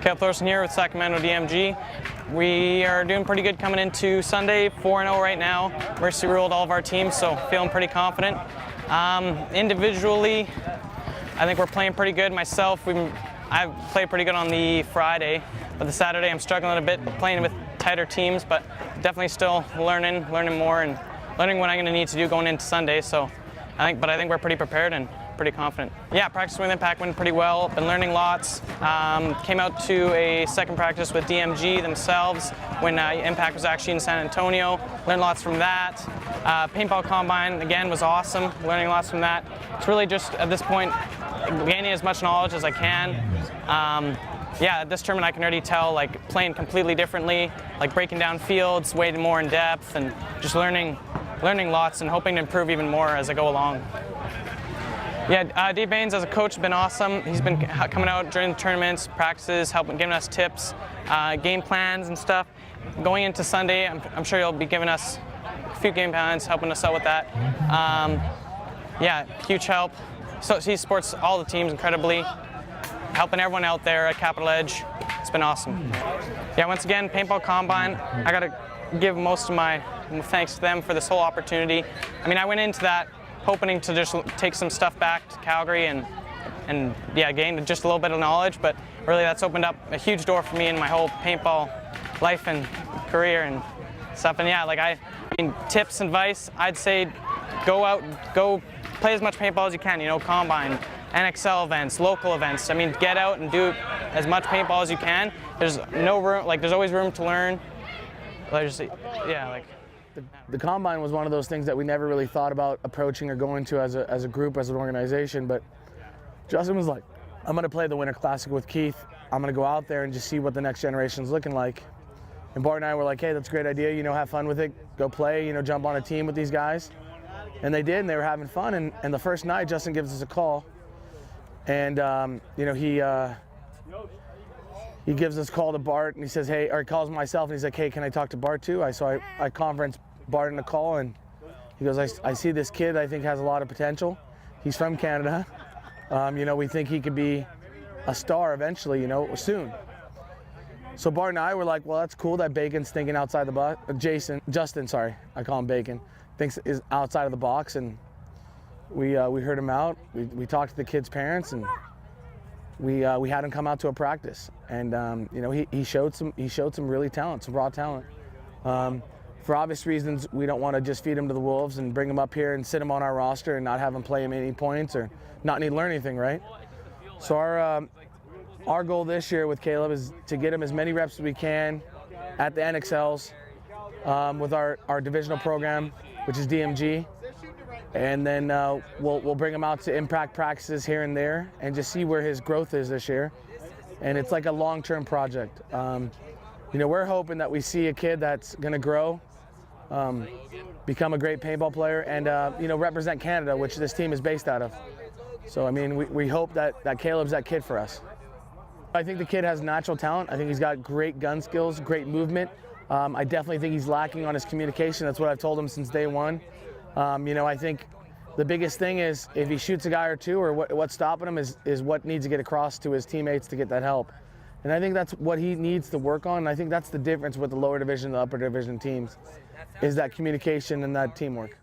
Caleb Thorsen here with Sacramento DMG. We are doing pretty good coming into Sunday, 4-0 right now. Mercy ruled all of our teams, so feeling pretty confident. Individually, I think we're playing pretty good. Myself, I played pretty good on the Friday, but the Saturday I'm struggling a bit playing with tighter teams, but definitely still learning more and learning what I'm going to need to do going into Sunday. So I think we're pretty prepared and pretty confident. Yeah, practice with Impact went pretty well. Been learning lots. Came out to a second practice with DMG themselves when Impact was actually in San Antonio. Learned lots from that. Paintball Combine, again, was awesome. Learning lots from that. It's really just, at this point, gaining as much knowledge as I can. Yeah, at this tournament I can already tell, like, playing completely differently, like breaking down fields way more in depth, and just learning lots and hoping to improve even more as I go along. Yeah, Bains as a coach has been awesome. He's been coming out during the tournaments, practices, giving us tips, game plans and stuff. Going into Sunday, I'm sure he'll be giving us a few game plans, helping us out with that. Yeah, huge help. So he supports all the teams incredibly, helping everyone out there at Capital Edge. It's been awesome. Yeah, once again, Paintball Combine, I got to give most of my thanks to them for this whole opportunity. I mean, I went into that hoping to just take some stuff back to Calgary and yeah, gain just a little bit of knowledge, but really that's opened up a huge door for me in my whole paintball life and career and stuff. And yeah, like I mean, tips and advice, I'd say go out, go play as much paintball as you can, you know, Combine, NXL events, local events. I mean, get out and do as much paintball as you can. There's no room, like there's always room to learn. Yeah, like. The Combine was one of those things that we never really thought about approaching or going to as a group, as an organization, but Justin was like, I'm going to play the Winter Classic with Keith. I'm going to go out there and just see what the next generation's looking like. And Bart and I were like, hey, that's a great idea, you know, have fun with it, go play, you know, jump on a team with these guys. And they did, and they were having fun, and the first night Justin gives us a call, and you know, he gives us a call to Bart, and he says, hey, or he calls myself, and he's like, hey, can I talk to Bart too? So I conference Bart in the call, and he goes, I see this kid I think has a lot of potential. He's from Canada. You know, we think he could be a star eventually, you know, soon. So Bart and I were like, well, that's cool that Bacon's thinking outside the box. Justin, sorry, I call him Bacon, thinks is outside of the box, and we heard him out. We talked to the kid's parents, and we had him come out to a practice, and you know, he showed some really talent, some raw talent. For obvious reasons, we don't want to just feed him to the wolves and bring him up here and sit him on our roster and not have him play him any points or not need to learn anything, right? So our goal this year with Caleb is to get him as many reps as we can at the NXLs with our divisional program, which is DMG. And then we'll bring him out to Impact practices here and there and just see where his growth is this year. And it's like a long-term project. You know, we're hoping that we see a kid that's going to grow, become a great paintball player, and you know, represent Canada, which this team is based out of. So I mean, we hope that Caleb's that kid for us. I think the kid has natural talent. I think he's got great gun skills, great movement. I definitely think he's lacking on his communication. That's what I've told him since day one. You know, I think the biggest thing is if he shoots a guy or two, or what's stopping him is what needs to get across to his teammates to get that help. And I think that's what he needs to work on. And I think that's the difference with the lower division and the upper division teams, is that communication and that teamwork.